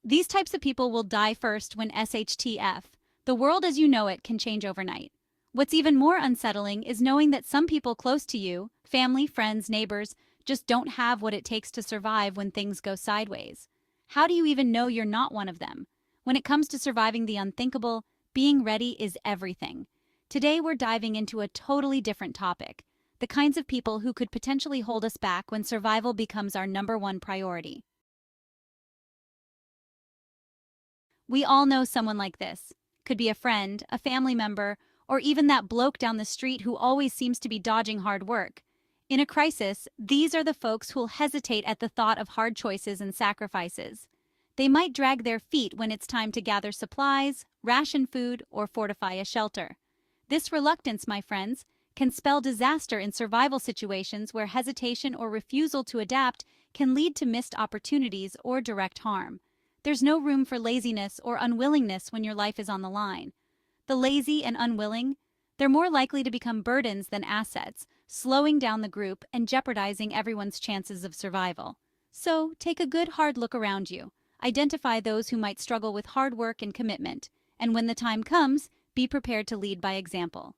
These types of people will die first when SHTF. The world as you know it can change overnight. What's even more unsettling is knowing that some people close to you, family, friends, neighbors, just don't have what it takes to survive when things go sideways. How do you even know you're not one of them? When it comes to surviving the unthinkable, being ready is everything. Today we're diving into a totally different topic, the kinds of people who could potentially hold us back when survival becomes our #1 priority. We all know someone like this. Could be a friend, a family member, or even that bloke down the street who always seems to be dodging hard work. In a crisis, these are the folks who'll hesitate at the thought of hard choices and sacrifices. They might drag their feet when it's time to gather supplies, ration food, or fortify a shelter. This reluctance, my friends, can spell disaster in survival situations where hesitation or refusal to adapt can lead to missed opportunities or direct harm. There's no room for laziness or unwillingness when your life is on the line. The lazy and unwilling, they're more likely to become burdens than assets, slowing down the group and jeopardizing everyone's chances of survival. So, take a good hard look around you. Identify those who might struggle with hard work and commitment, and when the time comes, be prepared to lead by example.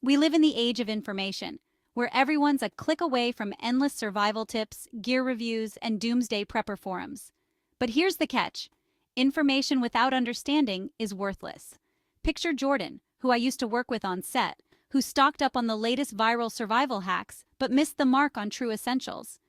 We live in the age of information, where everyone's a click away from endless survival tips, gear reviews, and doomsday prepper forums. But here's the catch. Information without understanding is worthless. Picture Jordan, who I used to work with on set, who stocked up on the latest viral survival hacks but missed the mark on true essentials.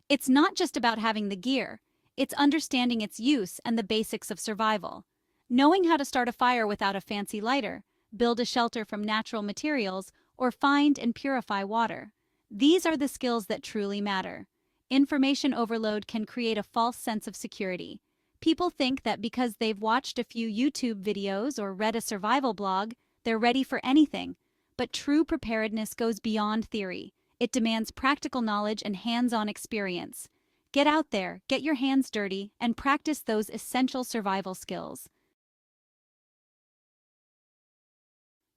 It's not just about having the gear, it's understanding its use and the basics of survival. Knowing how to start a fire without a fancy lighter, build a shelter from natural materials, or find and purify water. These are the skills that truly matter. Information overload can create a false sense of security. People think that because they've watched a few YouTube videos or read a survival blog, they're ready for anything. But true preparedness goes beyond theory. It demands practical knowledge and hands-on experience. Get out there, get your hands dirty, and practice those essential survival skills.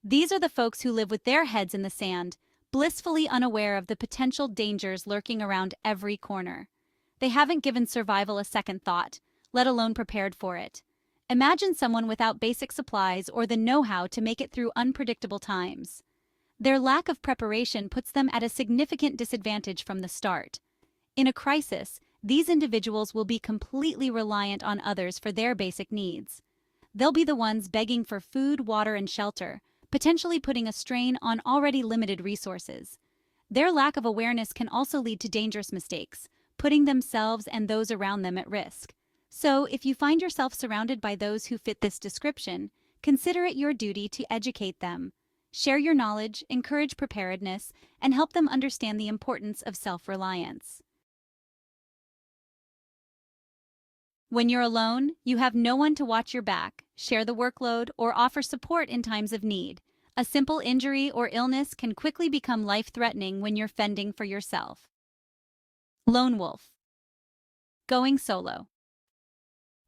These are the folks who live with their heads in the sand, blissfully unaware of the potential dangers lurking around every corner. They haven't given survival a second thought, let alone prepared for it. Imagine someone without basic supplies or the know-how to make it through unpredictable times. Their lack of preparation puts them at a significant disadvantage from the start. In a crisis, these individuals will be completely reliant on others for their basic needs. They'll be the ones begging for food, water, and shelter, potentially putting a strain on already limited resources. Their lack of awareness can also lead to dangerous mistakes, putting themselves and those around them at risk. So, if you find yourself surrounded by those who fit this description, consider it your duty to educate them. Share your knowledge, encourage preparedness, and help them understand the importance of self-reliance. When you're alone, you have no one to watch your back, share the workload, or offer support in times of need. A simple injury or illness can quickly become life-threatening when you're fending for yourself. Lone wolf. Going solo.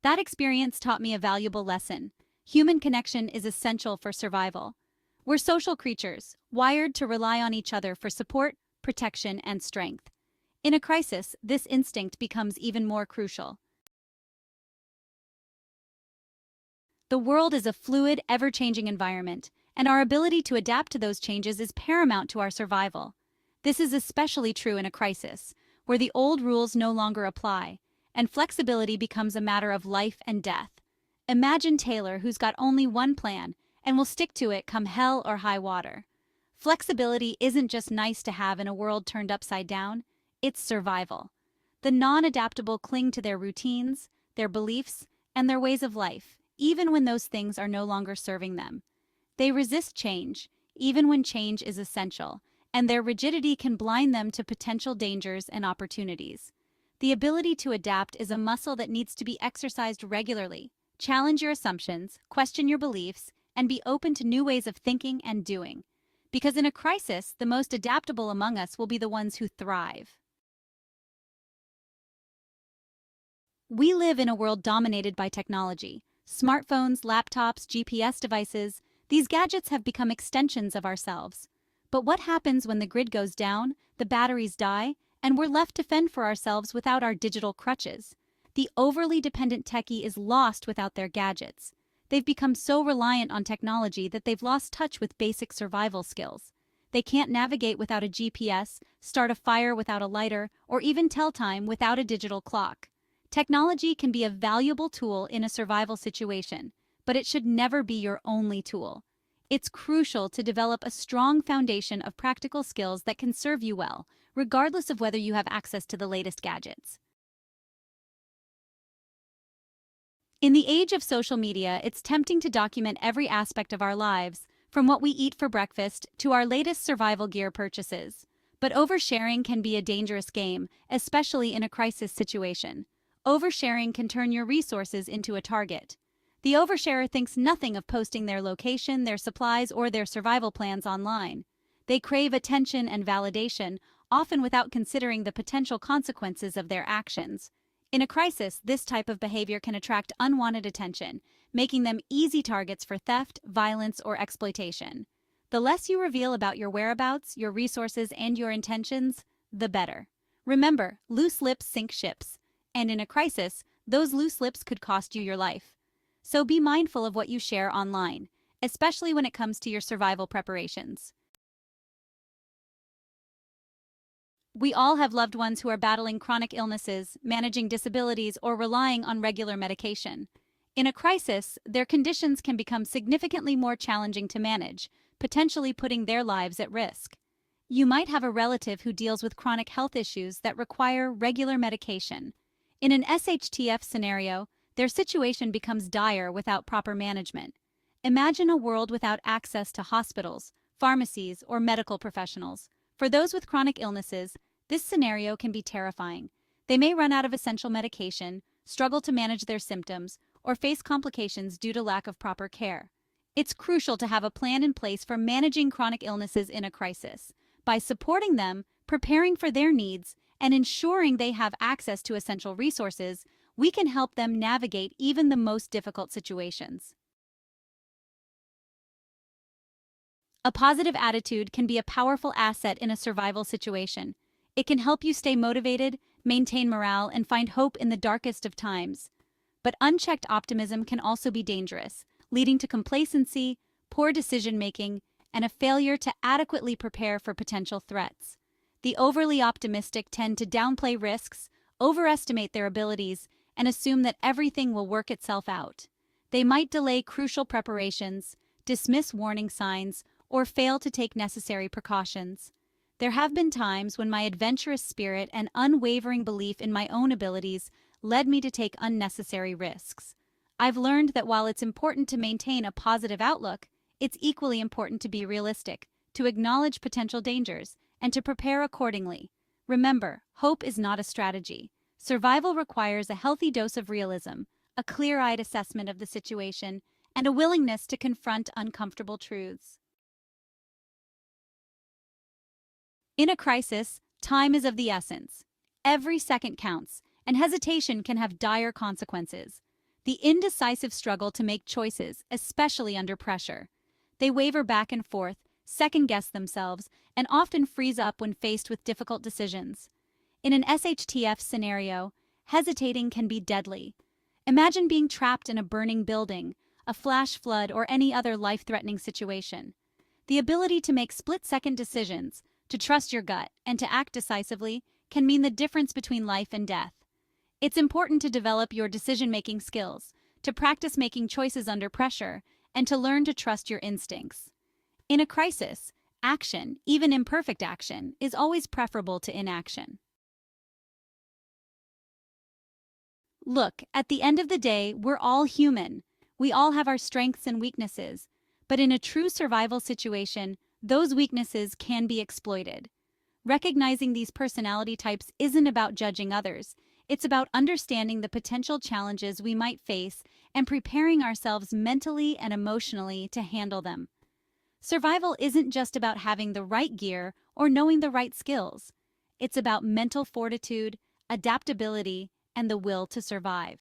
That experience taught me a valuable lesson. Human connection is essential for survival. We're social creatures, wired to rely on each other for support, protection, and strength. In a crisis, this instinct becomes even more crucial. The world is a fluid, ever-changing environment, and our ability to adapt to those changes is paramount to our survival. This is especially true in a crisis, where the old rules no longer apply, and flexibility becomes a matter of life and death. Imagine Taylor, who's got only one plan, and will stick to it come hell or high water. Flexibility isn't just nice to have in a world turned upside down, it's survival. The non-adaptable cling to their routines, their beliefs, and their ways of life, even when those things are no longer serving them. They resist change, even when change is essential, and their rigidity can blind them to potential dangers and opportunities. The ability to adapt is a muscle that needs to be exercised regularly. Challenge your assumptions, question your beliefs, and be open to new ways of thinking and doing. Because in a crisis, the most adaptable among us will be the ones who thrive. We live in a world dominated by technology. Smartphones, laptops, GPS devices, these gadgets have become extensions of ourselves. But what happens when the grid goes down, the batteries die, and we're left to fend for ourselves without our digital crutches. The overly dependent techie is lost without their gadgets. They've become so reliant on technology that they've lost touch with basic survival skills. They can't navigate without a GPS, start a fire without a lighter, or even tell time without a digital clock. Technology can be a valuable tool in a survival situation, but it should never be your only tool. It's crucial to develop a strong foundation of practical skills that can serve you well, regardless of whether you have access to the latest gadgets. In the age of social media, it's tempting to document every aspect of our lives, from what we eat for breakfast to our latest survival gear purchases. But oversharing can be a dangerous game, especially in a crisis situation. Oversharing can turn your resources into a target. The oversharer thinks nothing of posting their location, their supplies, or their survival plans online. They crave attention and validation, often without considering the potential consequences of their actions. In a crisis, this type of behavior can attract unwanted attention, making them easy targets for theft, violence, or exploitation. The less you reveal about your whereabouts, your resources, and your intentions, the better. Remember, loose lips sink ships, and in a crisis, those loose lips could cost you your life. So be mindful of what you share online, especially when it comes to your survival preparations. We all have loved ones who are battling chronic illnesses, managing disabilities, or relying on regular medication. In a crisis, their conditions can become significantly more challenging to manage, potentially putting their lives at risk. You might have a relative who deals with chronic health issues that require regular medication. In an SHTF scenario, their situation becomes dire without proper management. Imagine a world without access to hospitals, pharmacies, or medical professionals. For those with chronic illnesses, this scenario can be terrifying. They may run out of essential medication, struggle to manage their symptoms, or face complications due to lack of proper care. It's crucial to have a plan in place for managing chronic illnesses in a crisis. By supporting them, preparing for their needs, and ensuring they have access to essential resources, we can help them navigate even the most difficult situations. A positive attitude can be a powerful asset in a survival situation. It can help you stay motivated, maintain morale, and find hope in the darkest of times. But unchecked optimism can also be dangerous, leading to complacency, poor decision-making, and a failure to adequately prepare for potential threats. The overly optimistic tend to downplay risks, overestimate their abilities, and assume that everything will work itself out. They might delay crucial preparations, dismiss warning signs, or fail to take necessary precautions. There have been times when my adventurous spirit and unwavering belief in my own abilities led me to take unnecessary risks. I've learned that while it's important to maintain a positive outlook, it's equally important to be realistic, to acknowledge potential dangers, and to prepare accordingly. Remember, hope is not a strategy. Survival requires a healthy dose of realism, a clear-eyed assessment of the situation, and a willingness to confront uncomfortable truths. In a crisis, time is of the essence. Every second counts, and hesitation can have dire consequences. The indecisive struggle to make choices, especially under pressure. They waver back and forth, second-guess themselves, and often freeze up when faced with difficult decisions. In an SHTF scenario, hesitating can be deadly. Imagine being trapped in a burning building, a flash flood, or any other life-threatening situation. The ability to make split-second decisions, to trust your gut, and to act decisively can mean the difference between life and death. It's important to develop your decision-making skills, to practice making choices under pressure, and to learn to trust your instincts. In a crisis, action, even imperfect action, is always preferable to inaction. Look, at the end of the day, we're all human. We all have our strengths and weaknesses. But in a true survival situation, those weaknesses can be exploited. Recognizing these personality types isn't about judging others. It's about understanding the potential challenges we might face and preparing ourselves mentally and emotionally to handle them. Survival isn't just about having the right gear or knowing the right skills. It's about mental fortitude, adaptability, and the will to survive.